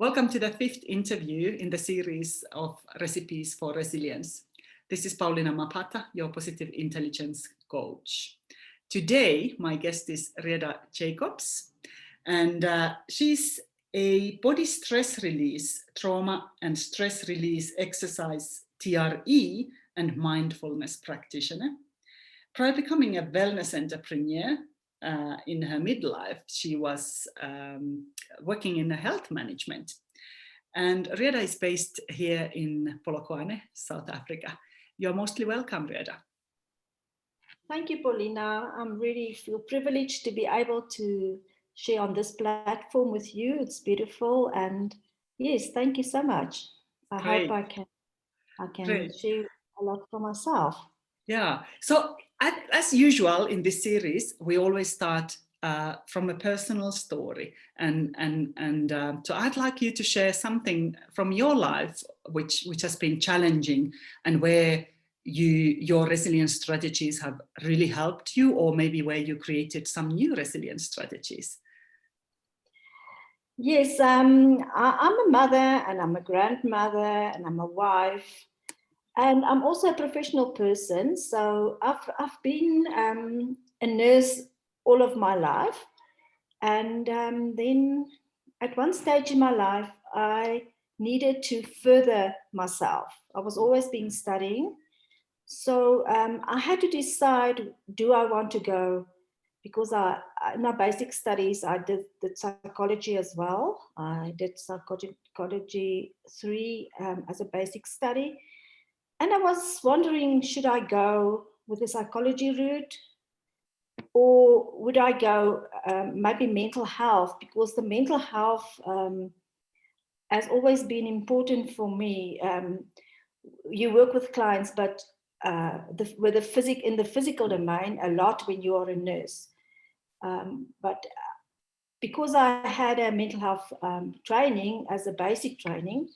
Welcome to the fifth interview in the series of Recipes for Resilience. This is Pauliina Mapatha, your positive intelligence coach. Today, my guest is Reda Jacobs, and she's a body stress release, trauma and stress release exercise, TRE, and mindfulness practitioner. Prior to becoming a wellness entrepreneur, in her midlife, she was working in health management. And Reda is based here in Polokwane, South Africa. You're mostly welcome, Reda. Thank you, Pauliina. I'm really feel privileged to be able to share on this platform with you. It's beautiful. And yes, thank you so much. I hope I can share a lot for myself. Yeah, so as usual in this series, we always start from a personal story, and so I'd like you to share something from your life which has been challenging, and where your resilience strategies have really helped you, or maybe where you created some new resilience strategies. Yes, I'm a mother, and I'm a grandmother, and I'm a wife. And I'm also a professional person, so I've been a nurse all of my life. And then at one stage in my life, I needed to further myself. I was always been studying. So I had to decide, do I want to go? Because in my basic studies, I did psychology as well. I did psychology 3 as a basic study. And I was wondering, should I go with the psychology route, or would I go maybe mental health? Because the mental health has always been important for me. You work with clients, but in the physical domain a lot when you are a nurse. But because I had a mental health training as a basic training,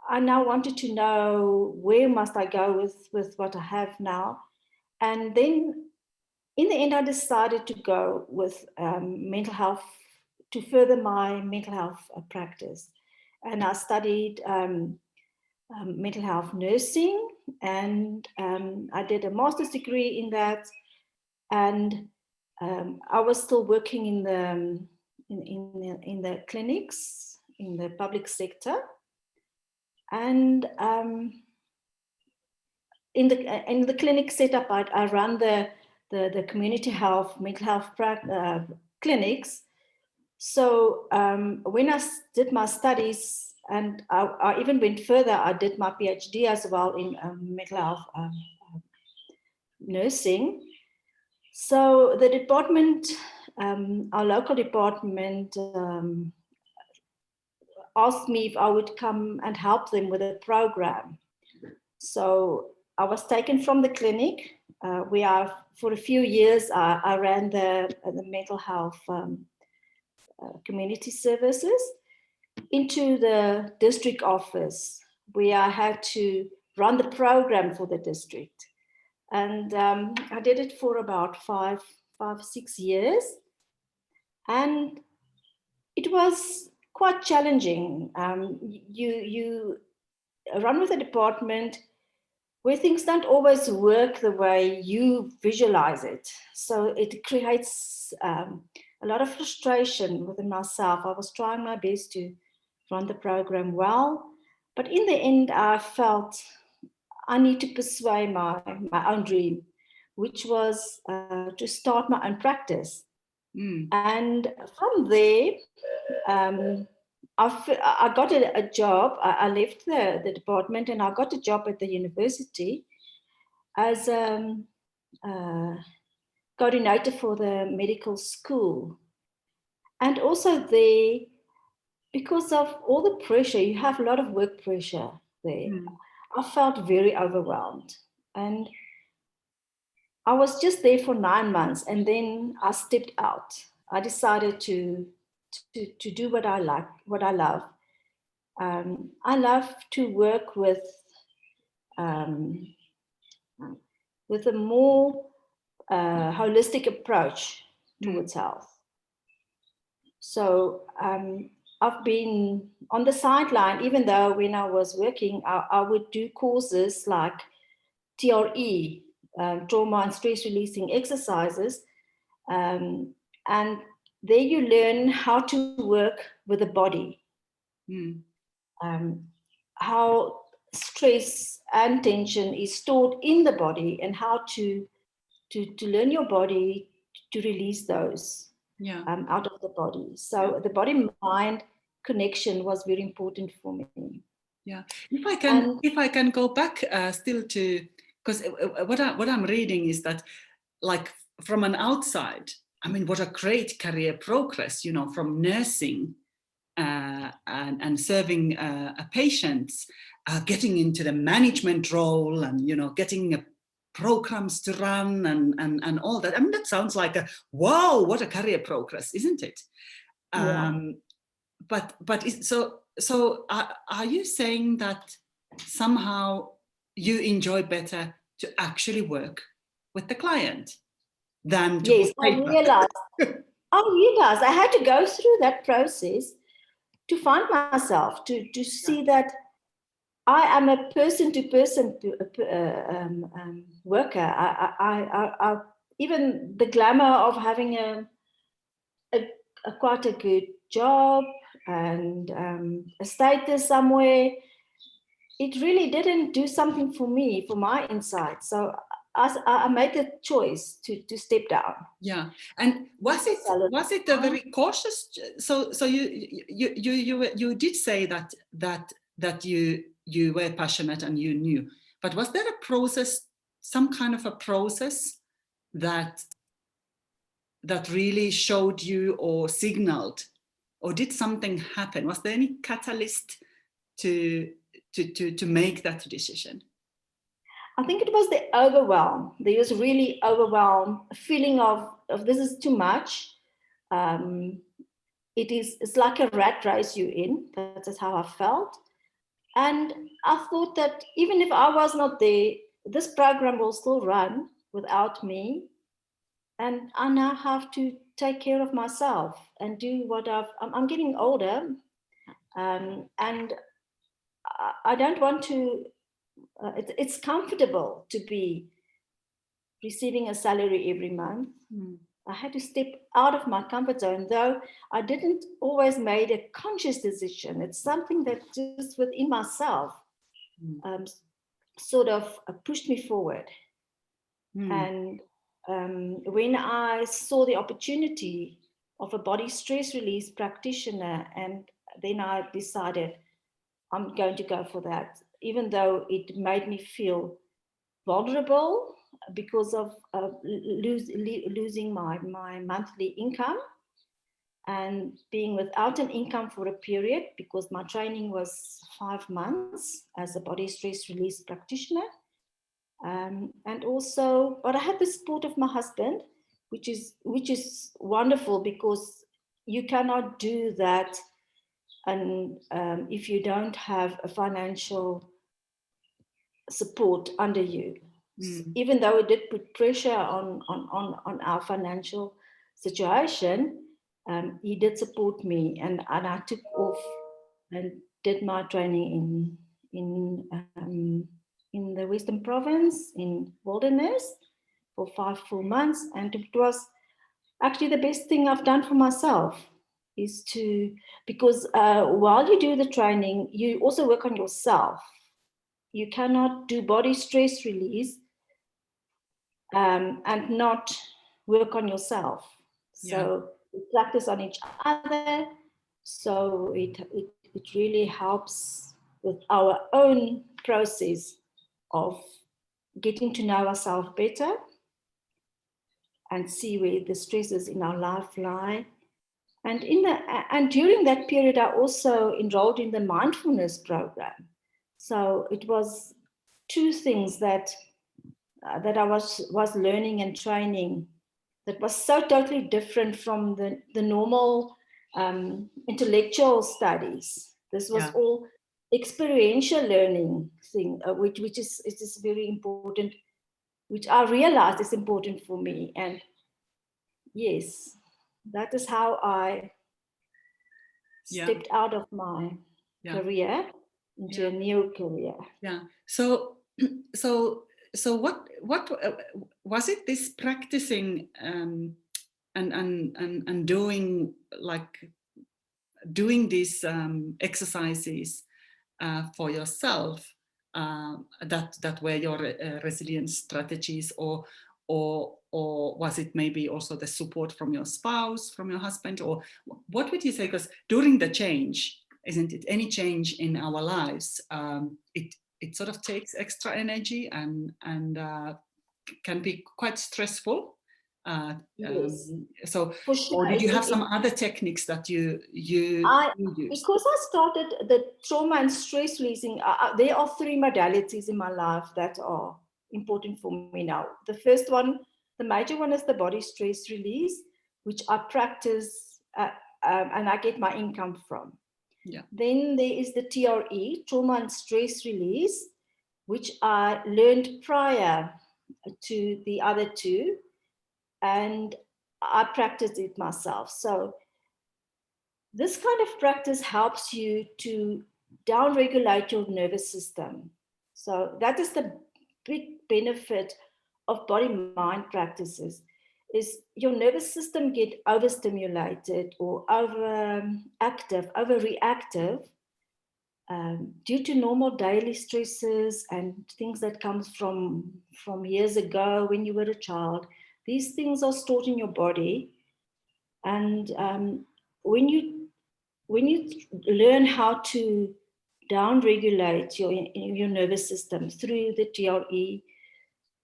I now wanted to know where must I go with what I have now. And then in the end, I decided to go with mental health to further my mental health practice. And I studied mental health nursing, and I did a master's degree in that. And I was still working in the clinics, in the public sector. And in the clinic setup, I run the community health, mental health clinics. So when I did my studies, and I even went further, I did my PhD as well in mental health nursing. So the department, our local department, asked me if I would come and help them with a program. So I was taken from the clinic. For a few years, I ran the mental health community services into the district office, where I had to run the program for the district. And I did it for about 6 years. And it was quite challenging. You run with a department where things don't always work the way you visualize it. So it creates a lot of frustration within myself. I was trying my best to run the program well, but in the end, I felt I need to pursue my own dream, which was to start my own practice. And from there, I got a job. I left the department, and I got a job at the university as a coordinator for the medical school. And also there, because of all the pressure, you have a lot of work pressure there. I felt very overwhelmed. And I was just there for 9 months, and then I stepped out. I decided to do what I like, what I love. I love to work with a more holistic approach towards health. So I've been on the sideline, even though when I was working, I would do courses like TRE, trauma and stress releasing exercises. And there you learn how to work with the body, how stress and tension is stored in the body, and how to learn your body to release those out of the body. So the body-mind connection was very important for me. Yeah, if I can go back still to, because what I'm reading is that, like, from an outside, I mean, what a great career progress, from nursing and serving patients, getting into the management role, and getting programs to run and all that. I mean, that sounds like wow, what a career progress, isn't it? But so are you saying that somehow you enjoy better to actually work with the client than to yes, I realized. I realized I had to go through that process to find myself, to see that I am a person-to-person worker. I even the glamour of having a quite a good job and a status somewhere, it really didn't do something for me, for my insight. So I made the choice to step down. Yeah, and was it a very cautious? So you did say that you were passionate and you knew, but was there a process, some kind of a process that really showed you or signaled, or did something happen? Was there any catalyst to make that decision? I think it was the overwhelm. There was really overwhelm, a feeling of this is too much. It's like a rat race you're in. That is how I felt. And I thought that even if I was not there, this program will still run without me. And I now have to take care of myself and do what I'm getting older. And I don't want to, it's comfortable to be receiving a salary every month. I had to step out of my comfort zone, though I didn't always make a conscious decision. It's something that just within myself sort of pushed me forward. And when I saw the opportunity of a body stress release practitioner, and then I decided I'm going to go for that, even though it made me feel vulnerable because of losing my monthly income and being without an income for a period, because my training was 5 months as a body stress release practitioner. And also, but I had the support of my husband, which is wonderful, because you cannot do that, and if you don't have a financial support under you. Even though it did put pressure on our financial situation, he did support me, and I took off and did my training in the Western Province in Wilderness for 5 full months, and it was actually the best thing I've done for myself. Is to, because while you do the training, you also work on yourself. You cannot do body stress release and not work on yourself. So we practice on each other. So it really helps with our own process of getting to know ourselves better and see where the stresses in our life lie. And during that period, I also enrolled in the mindfulness program. So it was 2 things that I was learning and training that was so totally different from the normal intellectual studies. This was all experiential learning thing, which is very important, which I realized is important for me. And yes, that is how I stepped out of my career into a new career. Yeah. So what was it? This practicing and doing these exercises for yourself that were your resilience strategies, or was it maybe also the support from your spouse, from your husband, or what would you say? Because during the change, isn't it, any change in our lives, it sort of takes extra energy and can be quite stressful. Yes. So, for sure. or did you have some other techniques that you use? Because I started the trauma and stress releasing, there are 3 modalities in my life that are important for me now. The first one, the major one, is the body stress release, which I practice and I get my income from. Yeah. Then there is the TRE, trauma and stress release, which I learned prior to the other 2, and I practiced it myself. So this kind of practice helps you to downregulate your nervous system. So that is the big benefit of body-mind practices, is your nervous system get overstimulated or overactive, overreactive due to normal daily stresses and things that comes from years ago when you were a child. These things are stored in your body, and when you learn how to downregulate your nervous system through the TRE,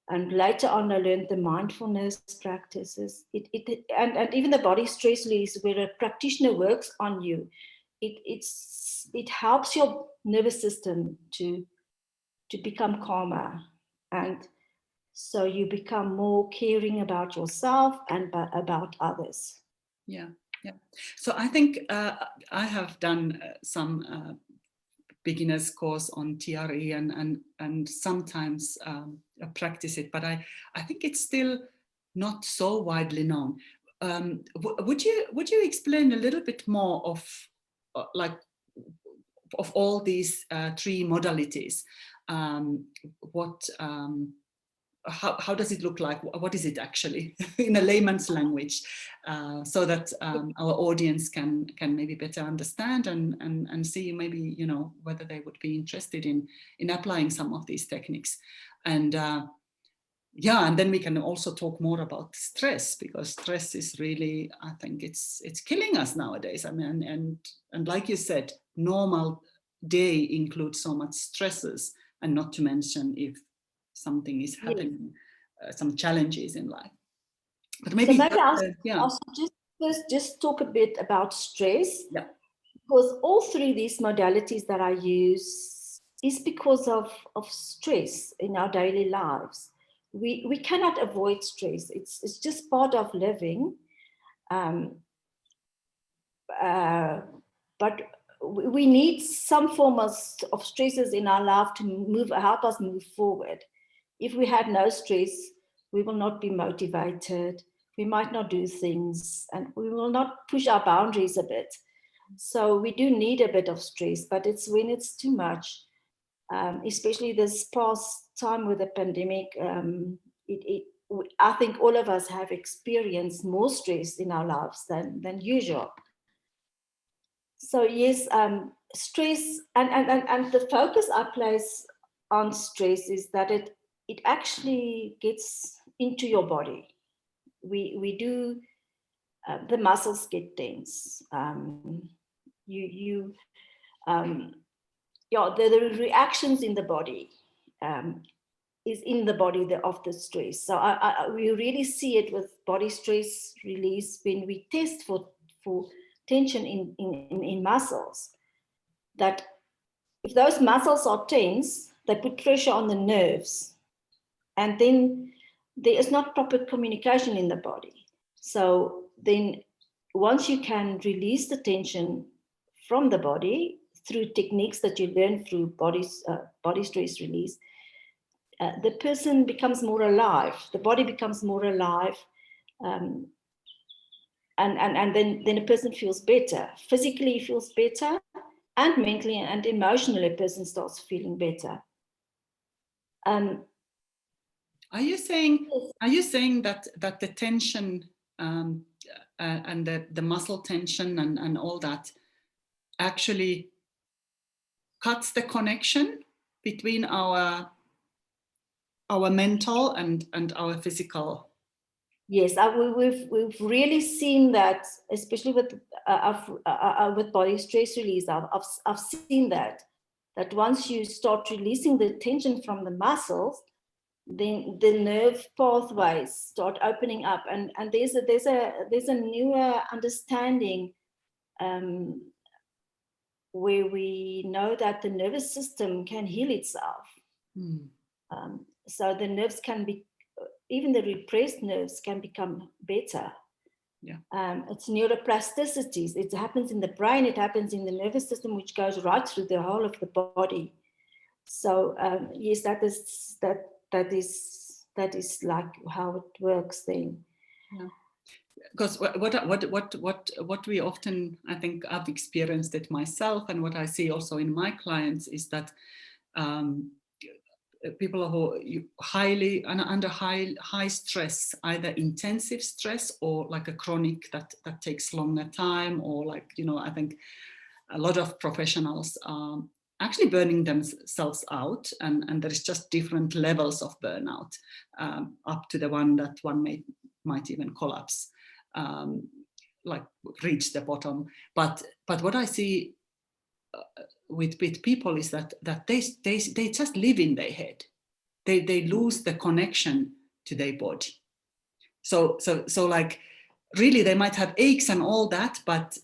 and later on I learned the mindfulness practices, and even the body stress release, where a practitioner works on you, it helps your nervous system to become calmer, and so you become more caring about yourself and about others. Yeah. So I think I have done some beginners course on TRE and sometimes practice it, but I think it's still not so widely known. Would you explain a little bit more of of all these 3 modalities? How does it look like? What is it actually in a layman's language, so that our audience can maybe better understand and see maybe, you know, whether they would be interested in applying some of these techniques. And and then we can also talk more about stress, because stress is really, I think it's killing us nowadays. I mean, and like you said, normal day includes so much stresses, and not to mention if something is happening, some challenges in life. But maybe, so I'll just talk a bit about stress. Yeah. Because all 3 of these modalities that I use is because of stress in our daily lives. We cannot avoid stress. It's just part of living. But we need some form of stresses in our life to help us move forward. If we had no stress, we will not be motivated. We might not do things, and we will not push our boundaries a bit. So we do need a bit of stress, but it's when it's too much, especially this past time with the pandemic. I think all of us have experienced more stress in our lives than usual. So yes, stress and the focus I place on stress is that it actually gets into your body. We do the muscles get tense. The reactions in the body is in the body of the stress. So we really see it with body stress release when we test for tension in muscles, that if those muscles are tense, they put pressure on the nerves, and then there is not proper communication in the body. So then once you can release the tension from the body through techniques that you learn through body stress release, the person becomes more alive, the body becomes more alive, and then a person feels better. Physically feels better, and mentally and emotionally a person starts feeling better. Are you saying that the tension and the muscle tension and all that actually cuts the connection between our mental and our physical? Yes, we've really seen that, especially with body stress release. I've seen that once you start releasing the tension from the muscles, then the nerve pathways start opening up, and there's a newer understanding where we know that the nervous system can heal itself. So the nerves can be, even the repressed nerves can become better. Yeah. It's neuroplasticities. It happens in the brain, it happens in the nervous system, which goes right through the whole of the body. So yes, that is like how it works then. Yeah. Because what we often, I think I've experienced it myself, and what I see also in my clients is that people who under high stress, either intensive stress or like a chronic that takes longer time, or like, I think a lot of professionals are actually burning themselves out, and there's just different levels of burnout, up to the one that one might even collapse, like reach the bottom. But what I see with people is that they just live in their head. They lose the connection to their body. So like, really, they might have aches and all that, but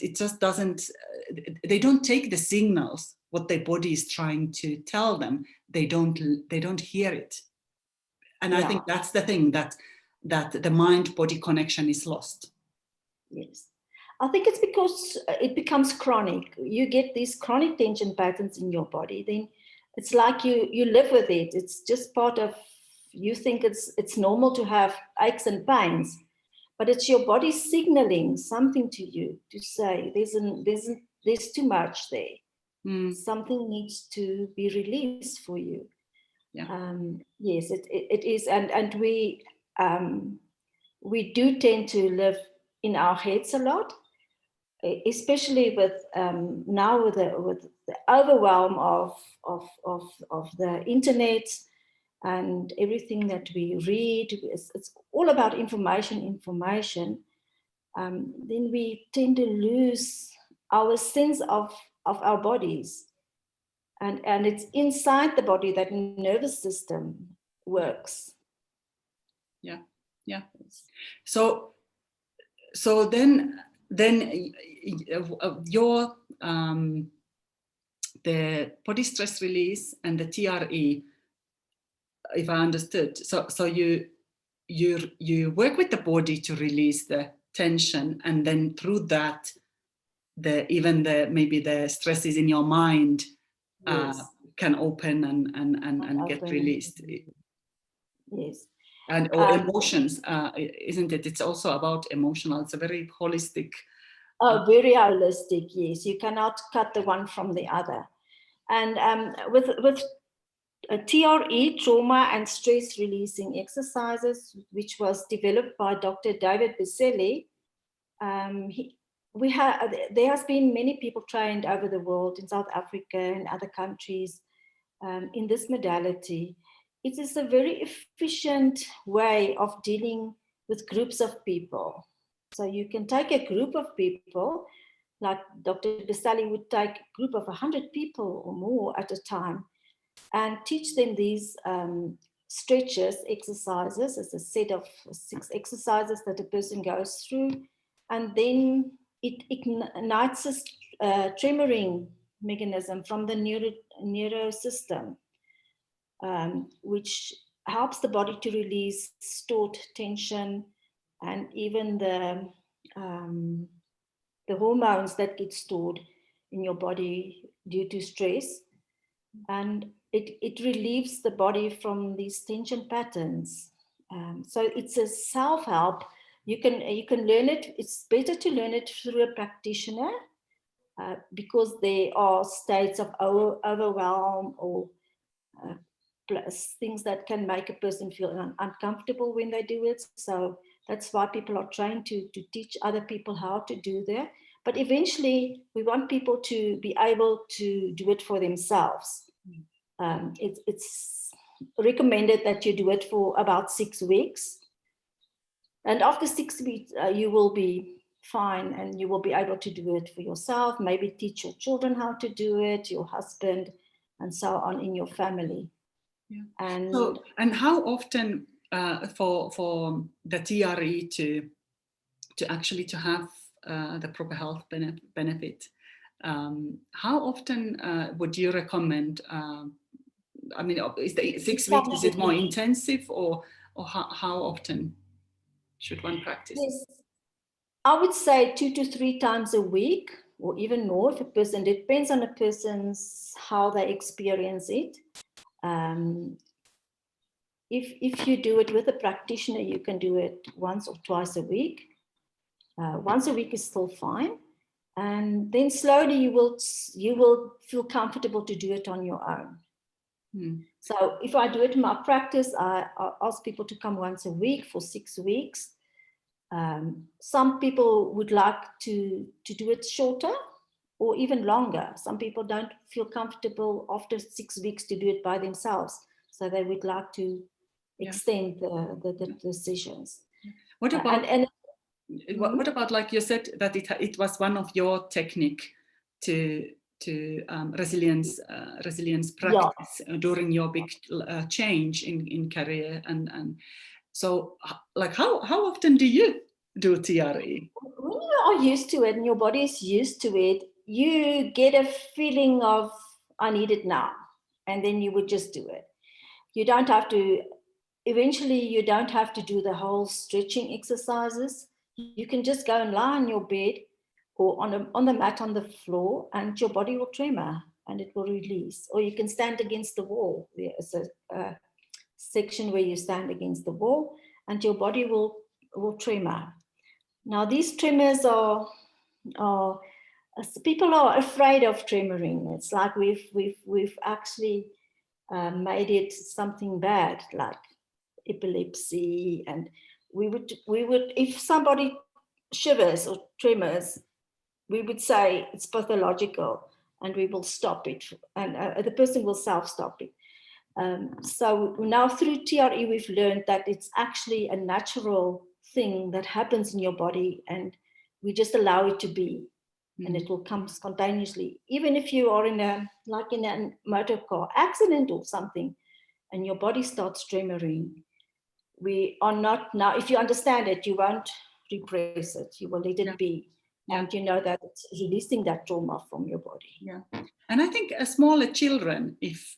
it just doesn't. They don't take the signals what their body is trying to tell them. They don't hear it, and I think that's the thing, that the mind-body connection is lost. Yes. I think it's because it becomes chronic. You get these chronic tension patterns in your body, then it's like you live with it. It's just part of, you think it's normal to have aches and pains, but it's your body signaling something to you to say there's too much there. Something needs to be released for you. Yeah. Yes, it is, and we do tend to live in our heads a lot, especially with now with the overwhelm of the internet and everything that we read. It's all about information. Then we tend to lose our sense of our bodies, and it's inside the body that nervous system works. Yeah. So then your the body stress release and the TRE, if I understood, so you work with the body to release the tension, and then through that, maybe the stresses in your mind can open and get released. Yes. Or emotions, isn't it? It's also about emotional. It's a very holistic. Very holistic. Yes, you cannot cut the one from the other. And with TRE, trauma and stress releasing exercises, which was developed by Dr. David Biselli, there has been many people trained over the world, in South Africa and other countries, in this modality. It is a very efficient way of dealing with groups of people. So you can take a group of people, like Dr. Biselli would take a group of 100 people or more at a time, and teach them these stretches, exercises, as a set of 6 exercises that a person goes through. And then it ignites a tremoring mechanism from the neuro system, which helps the body to release stored tension, and even the hormones that get stored in your body due to stress. And it relieves the body from these tension patterns. So it's a self-help You can learn it. It's better to learn it through a practitioner because there are states of overwhelm or plus things that can make a person feel uncomfortable when they do it. So that's why people are trained to teach other people how to do that. But eventually, we want people to be able to do it for themselves. It's recommended that you do it for about 6 weeks. And after 6 weeks, you will be fine and you will be able to do it for yourself, maybe teach your children how to do it, your husband, and so on in your family. Yeah. And how often for the TRE to actually to have the proper health benefit, how often would you recommend? I mean, is the 6 weeks, is it more intensive, or how often should one practice? Yes, I would say 2 to 3 times a week, or even more if a person, depends on a person's how they experience it. If you do it with a practitioner, you can do it once or twice a week. Once a week is still fine. And then slowly you will feel comfortable to do it on your own. So if I do it in my practice, I ask people to come once a week for 6 weeks. Some people would like to do it shorter or even longer. Some people don't feel comfortable after 6 weeks to do it by themselves. So they would like to extend the sessions. What about, what about, like you said, that it was one of your technique to resilience practice during your big change in career, and so like how often do you do TRE? When you are used to it and your body is used to it, you get a feeling of I need it now, and then you would just do it. You don't have to. Eventually, you don't have to do the whole stretching exercises. You can just go and lie on your bed or on the mat on the floor, and your body will tremor and it will release. Or you can stand against the wall. There's a section where you stand against the wall, and your body will tremor. Now, these tremors are people are afraid of tremoring. It's like we've actually made it something bad, like epilepsy, and we would if somebody shivers or tremors, we would say it's pathological and we will stop it, and the person will self-stop it. So now through TRE we've learned that it's actually a natural thing that happens in your body, and we just allow it to be, and it will come spontaneously. Even if you are in a motor car accident or something and your body starts tremoring, we are not now, if you understand it, you won't repress it, you will let it be. And you know that it's releasing that trauma from your body. And I think smaller children, if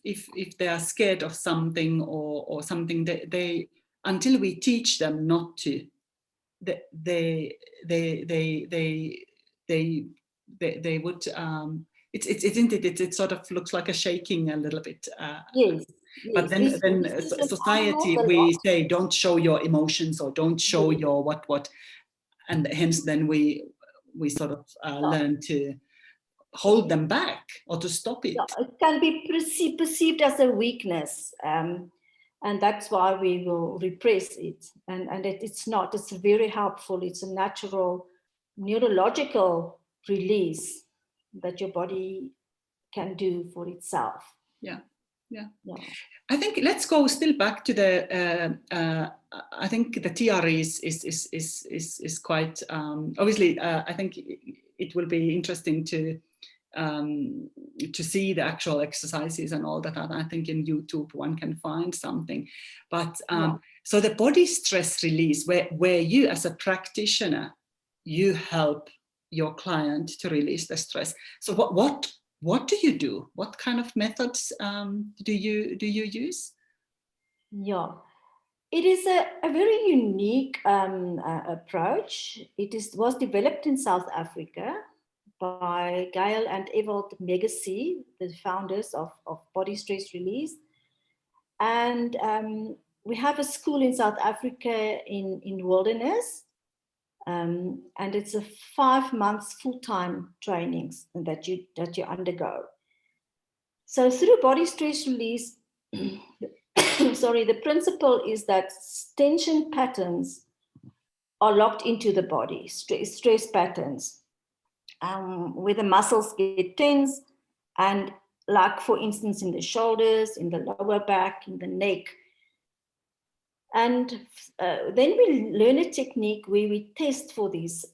they are scared of something or something, they until we teach them not to, they would it sort of looks like a shaking a little bit. Yes. But then society, we say don't show your emotions or don't show your what, and hence then we sort of learn to hold them back or to stop it. It can be perceived as a weakness, and that's why we will repress it. And it's not. It's very helpful. It's a natural neurological release that your body can do for itself. Yeah. I think let's go still back to the. I think the TRE is quite obviously. I think it will be interesting to see the actual exercises and all that. I think in YouTube one can find something, but so the body stress release, where you as a practitioner, you help your client to release the stress. So what do you do? What kind of methods do you use? Yeah, it is a very unique approach. It was developed in South Africa by Gail and Ewald Megacy, the founders of Body Stress Release. And we have a school in South Africa in Wilderness, And it's a 5 months full-time trainings that you undergo. So through body stress release, sorry, the principle is that tension patterns are locked into the body, stress patterns, where the muscles get tense, and like, for instance, in the shoulders, in the lower back, in the neck. And then we learn a technique where we test for these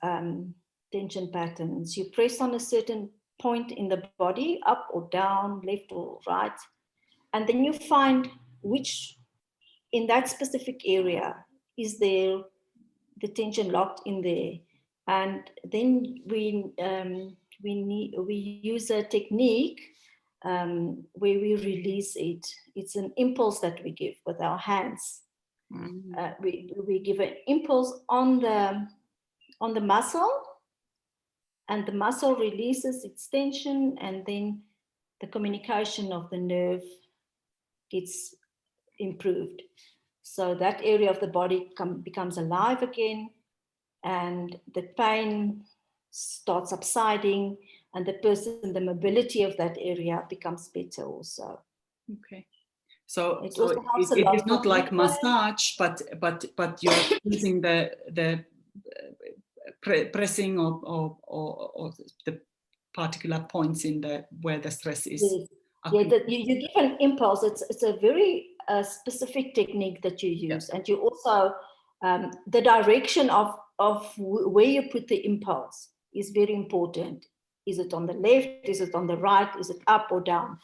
tension patterns. You press on a certain point in the body, up or down, left or right, and then you find which, in that specific area, is there the tension locked in there. And then we use a technique where we release it. It's an impulse that we give with our hands. We give an impulse on the muscle, and the muscle releases its tension, and then the communication of the nerve gets improved. So that area of the body becomes alive again, and the pain starts subsiding, and the mobility of that area becomes better also. Okay. So it is not like massage, but you're using the pressing or the particular points in where the stress is. Yes. Yeah, you give an impulse. It's a very specific technique that you use, and you also the direction of where you put the impulse is very important. Is it on the left? Is it on the right? Is it up or down?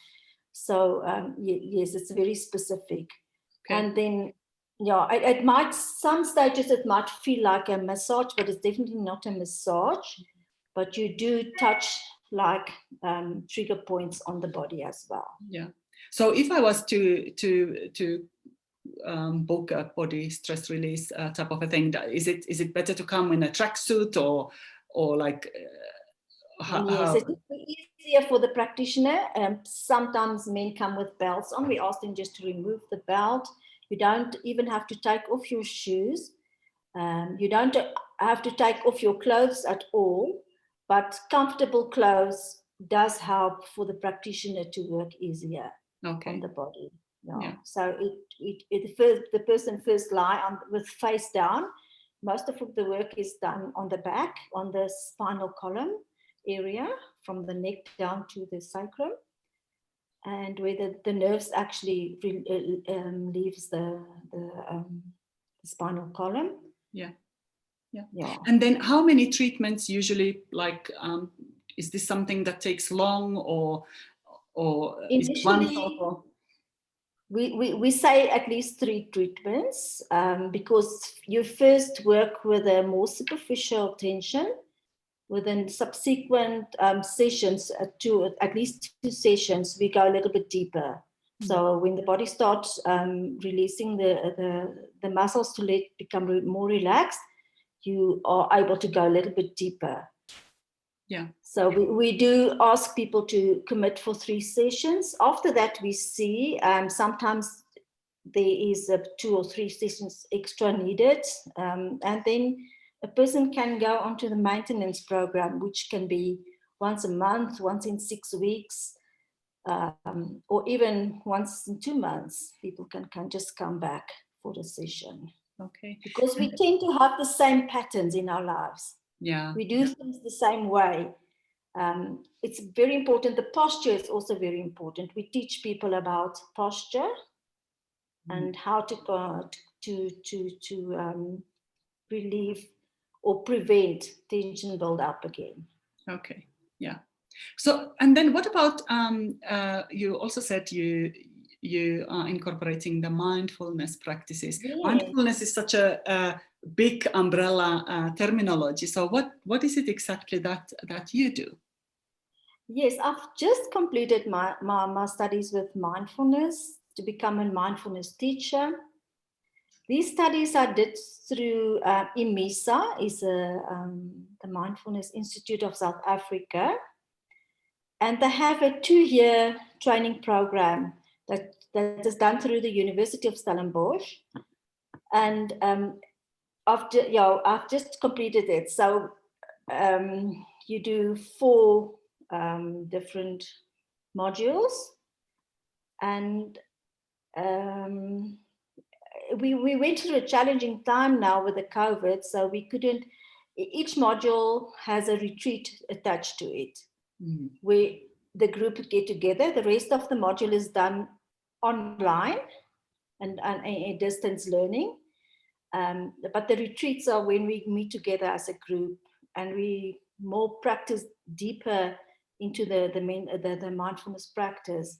So yes, it's very specific. Okay. And then, it might, some stages it might feel like a massage, but it's definitely not a massage. But you do touch like trigger points on the body as well. Yeah. So if I was to book a body stress release type of a thing, is it better to come in a tracksuit or like? Yes, it's easier for the practitioner. Sometimes men come with belts on. We ask them just to remove the belt. You don't even have to take off your shoes. You don't have to take off your clothes at all, but comfortable clothes does help for the practitioner to work easier on the body. Yeah. So the person first lie with face down. Most of the work is done on the back, on the spinal column area, from the neck down to the sacrum, and where the nerves actually leaves the spinal column. Yeah. And then how many treatments usually, like, is this something that takes long or is it one or? We say at least 3 treatments, because you first work with a more superficial tension. Within subsequent sessions, at least 2 sessions, we go a little bit deeper. So when the body starts releasing the muscles to become more relaxed, you are able to go a little bit deeper. Yeah. So we do ask people to commit for 3 sessions. After that, we see sometimes there is 2 or 3 sessions extra needed, and then a person can go onto the maintenance program, which can be once a month, once in 6 weeks, or even once in 2 months. People can just come back for the session. Okay. Because we tend to have the same patterns in our lives. Yeah. We do things the same way. It's very important. The posture is also very important. We teach people about posture and how to relieve or prevent tension build up again. Okay, yeah. So, and then what about, you also said you are incorporating the mindfulness practices. Yes. Mindfulness is such a big umbrella terminology. So what is it exactly that you do? Yes, I've just completed my studies with mindfulness to become a mindfulness teacher. These studies I did through IMISA, is the Mindfulness Institute of South Africa. And they have a 2-year training program that is done through the University of Stellenbosch. And I've just completed it. So you do 4 different modules, and we went through a challenging time now with the COVID, so we couldn't. Each module has a retreat attached to it, where the group would get together. The rest of the module is done online and a distance learning. But the retreats are when we meet together as a group and we more practice deeper into the mindfulness practice.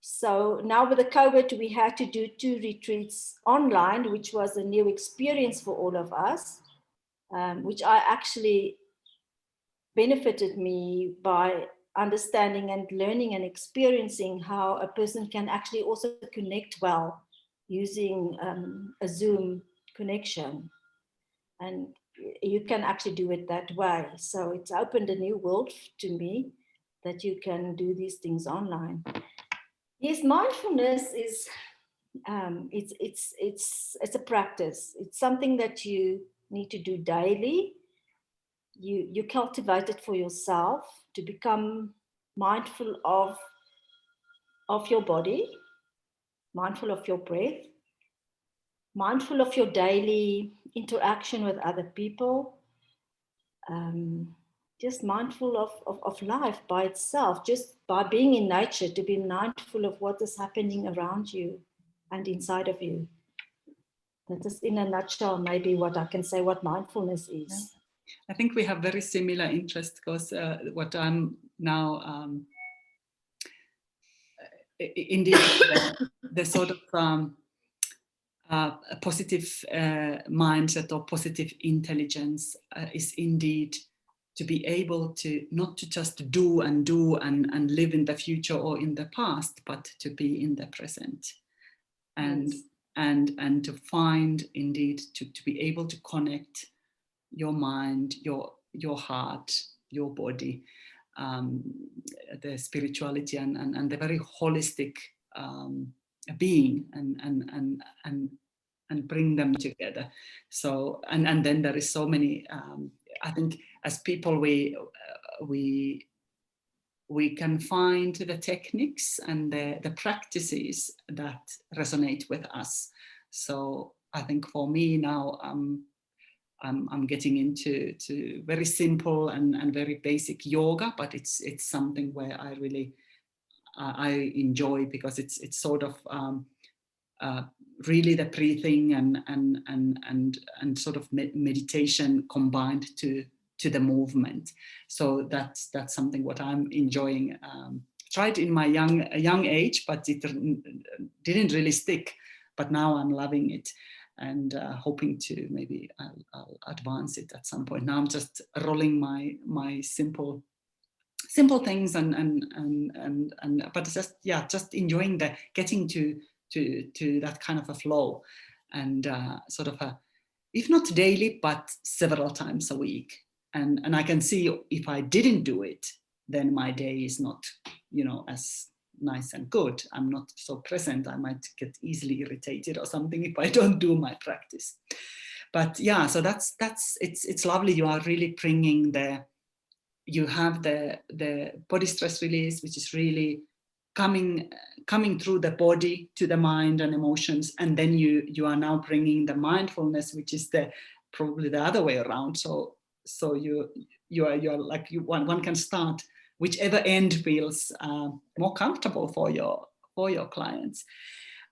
So now with the COVID, we had to do 2 retreats online, which was a new experience for all of us, which I actually benefited me by understanding and learning and experiencing how a person can actually also connect well using a Zoom connection. And you can actually do it that way. So it's opened a new world to me that you can do these things online. Yes, mindfulness is it's a practice. It's something that you need to do daily. You cultivate it for yourself to become mindful of your body, mindful of your breath, mindful of your daily interaction with other people, just mindful of life by itself, just by being in nature, to be mindful of what is happening around you and inside of you. That is, in a nutshell, maybe what I can say what mindfulness is. Yeah. I think we have very similar interests, because what I'm now indeed the sort of a positive mindset or positive intelligence is indeed to be able to not to just do and live in the future or in the past, but to be in the present, and yes. and to find indeed to be able to connect your mind, your heart, your body, the spirituality and the very holistic being, and bring them together. So and then there is so many. I think as people we can find the techniques and the practices that resonate with us. So I think for me now, I'm getting into very simple and very basic yoga, but it's something where I really I enjoy, because it's sort of really the breathing and sort of meditation combined to the movement. So that's something what I'm enjoying. Tried in my young age, but it didn't really stick. But now I'm loving it, and hoping to maybe I'll advance it at some point. Now I'm just rolling my simple things and but just enjoying the getting to that kind of a flow, and sort of if not daily, but several times a week. And I can see if I didn't do it, then my day is not, as nice and good. I'm not so present. I might get easily irritated or something if I don't do my practice. But yeah, so that's it's lovely. You are really bringing you have the body stress release, which is really coming through the body to the mind and emotions, and then you are now bringing the mindfulness, which is probably the other way around. So you're like one can start whichever end feels more comfortable for your clients.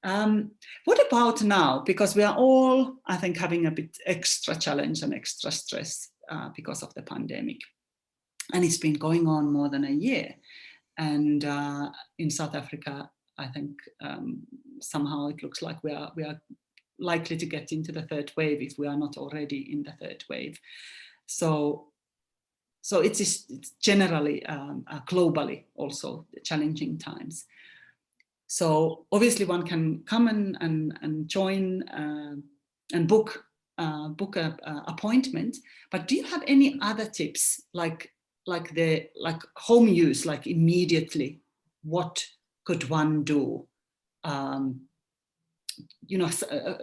What about now? Because we are all, I think, having a bit extra challenge and extra stress because of the pandemic. And it's been going on more than a year. And in South Africa, I think somehow it looks like we are likely to get into the third wave, if we are not already in the third wave. So it's generally globally also challenging times. So obviously one can come and join and book an appointment. But do you have any other tips, like home use, like immediately, what could one do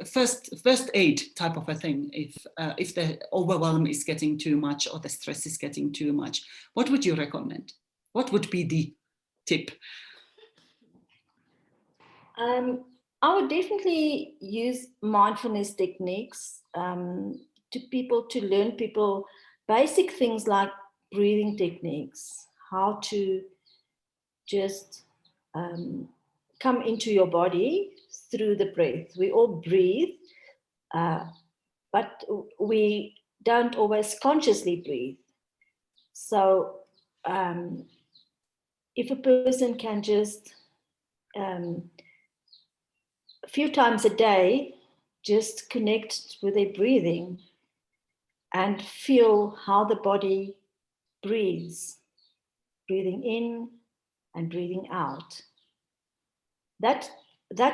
first aid type of a thing if the overwhelm is getting too much or the stress is getting too much? What would you recommend? What would be the tip? I would definitely use mindfulness techniques to learn people basic things like breathing techniques, how to just come into your body through the breath. We all breathe, but we don't always consciously breathe. So if a person can just a few times a day just connect with their breathing and feel how the body breathes, breathing in and breathing out. That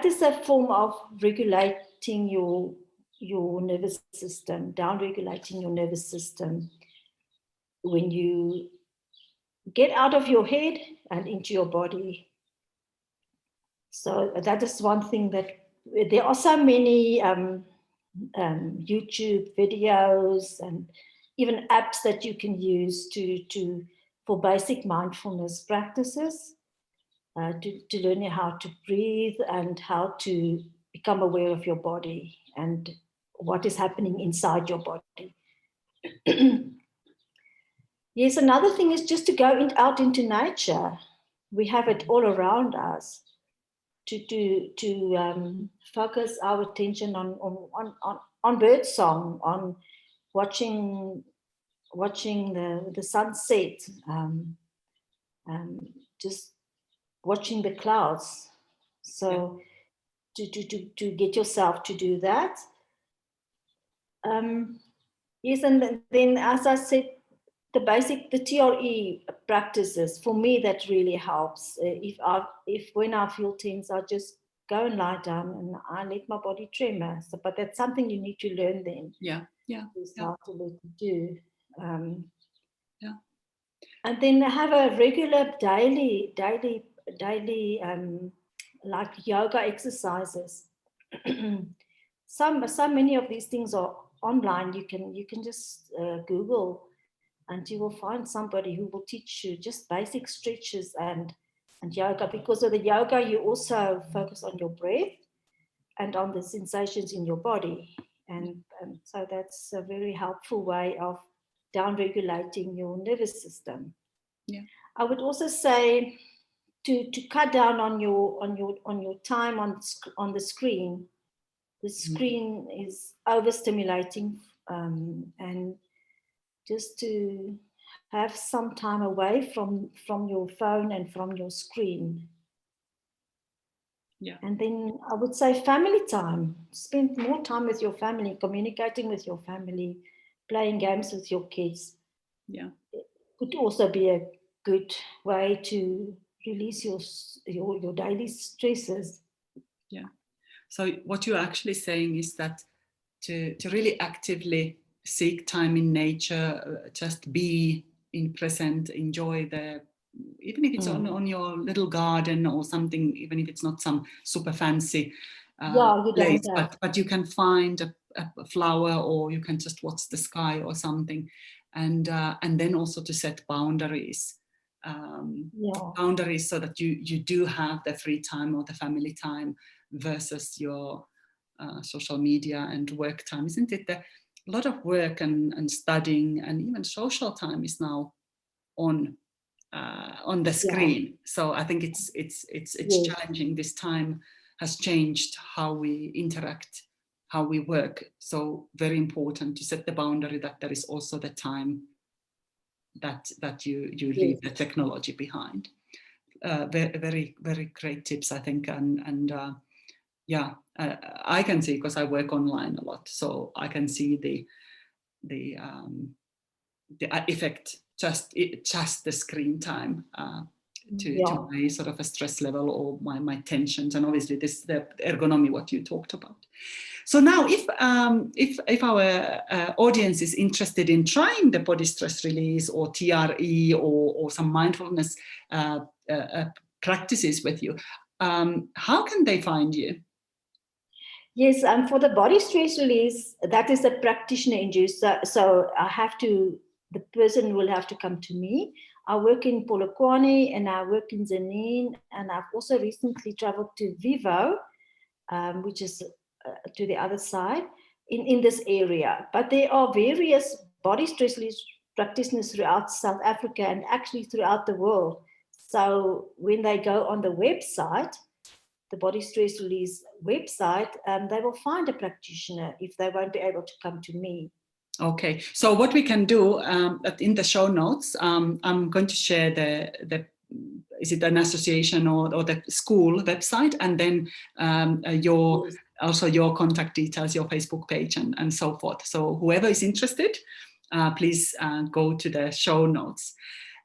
is a form of regulating your nervous system, down-regulating your nervous system. When you get out of your head and into your body. So that is one thing that there are so many YouTube videos and even apps that you can use for basic mindfulness practices, to learn how to breathe and how to become aware of your body and what is happening inside your body. Yes, another thing is just to go out into nature. We have it all around us. To focus our attention on bird song, on watching the sunset, just watching the clouds. So to get yourself to do that. Yes, and then as I said, the TRE practices, for me, that really helps. If when I feel tense, I just go and lie down and I let my body tremor. So, but that's something you need to learn then. How to let it do. And then have a regular daily like yoga exercises. So many of these things are online. You can just Google, and you will find somebody who will teach you just basic stretches and yoga. Because of the yoga, you also focus on your breath and on the sensations in your body. And so that's a very helpful way of down-regulating your nervous system. I would also say to cut down on your time on the screen. The screen is overstimulating, and just to have some time away from your phone and from your screen. And then I would say family time. Spend more time with your family, communicating with your family, playing games with your kids. It could also be a good way to release your daily stresses. So what you're actually saying is that to really actively seek time in nature, just be in present, enjoy even if it's on your little garden or something, even if it's not some super fancy place, but you can find a flower, or you can just watch the sky or something, and then also to set boundaries. Boundaries so that you do have the free time or the family time versus your social media and work time. Isn't it? A lot of work and studying and even social time is now on the screen. So I think it's challenging. This time has changed how we interact, how we work. So very important to set the boundary that there is also the time that you leave the technology behind. Very, very great tips, I think, and I can see, because I work online a lot, so I can see the effect just the screen time to my sort of a stress level or my tensions, and obviously the ergonomy, what you talked about. So now, if our audience is interested in trying the body stress release or TRE or some mindfulness practices with you, how can they find you? Yes, for the body stress release, that is the practitioner induced. So the person will have to come to me. I work in Polokwane and I work in Zanin, and I've also recently traveled to Vivo, which is to the other side in this area. But there are various body stress release practitioners throughout South Africa and actually throughout the world. So when they go on the website, the body stress release website, they will find a practitioner if they won't be able to come to me. Okay, so what we can do in the show notes, I'm going to share the is it an association or the school website, and then also your contact details, your Facebook page, and so forth. So whoever is interested, please go to the show notes.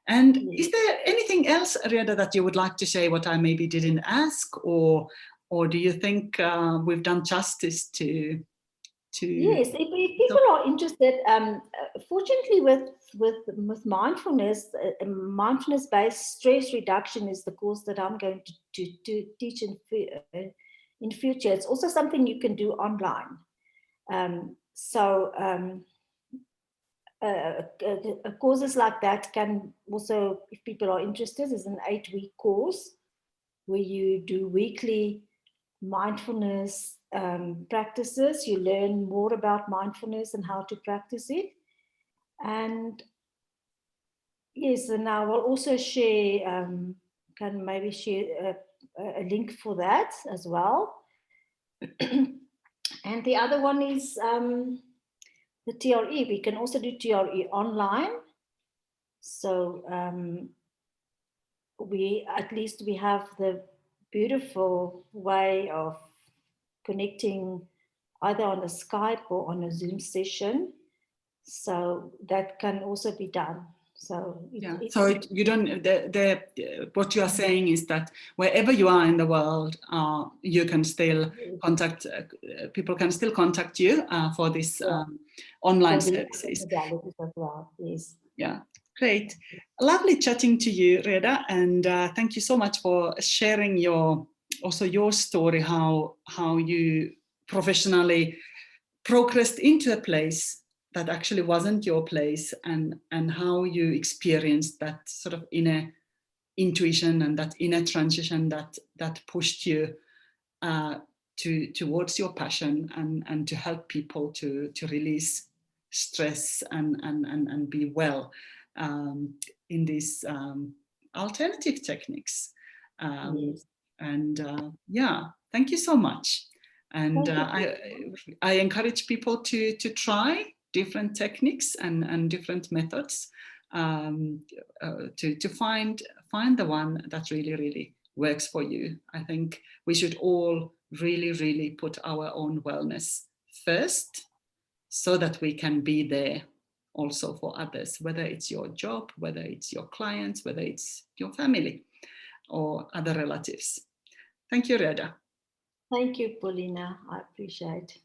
And is there anything else, Reda, that you would like to say what I maybe didn't ask, or do you think we've done justice to? Yes, if people are interested, fortunately with mindfulness, mindfulness-based stress reduction is the course that I'm going to teach in future. It's also something you can do online. Courses like that can also, if people are interested, is an 8-week course where you do weekly mindfulness practices. You learn more about mindfulness and how to practice it. And yes, and I will also share, can maybe share a link for that as well. And the other one is the TRE. We can also do TRE online. So we have the beautiful way of connecting either on a Skype or on a Zoom session. So that can also be done. So you don't. What you are saying is that wherever you are in the world, you can still contact. People can still contact you for this online services. Modalities as well. Yes. Yeah. Great. Lovely chatting to you, Reda, and thank you so much for sharing your story, how you professionally progressed into a place that actually wasn't your place, and how you experienced that sort of inner intuition and that inner transition that pushed you towards your passion and to help people to release stress and be well in these alternative techniques. Yes. And thank you so much. And I encourage people to try different techniques and different methods to find the one that really works for you. I think we should all really put our own wellness first, so that we can be there also for others, whether it's your job, whether it's your clients, whether it's your family or other relatives. Thank you, Reda. Thank you, Pauliina. I appreciate it.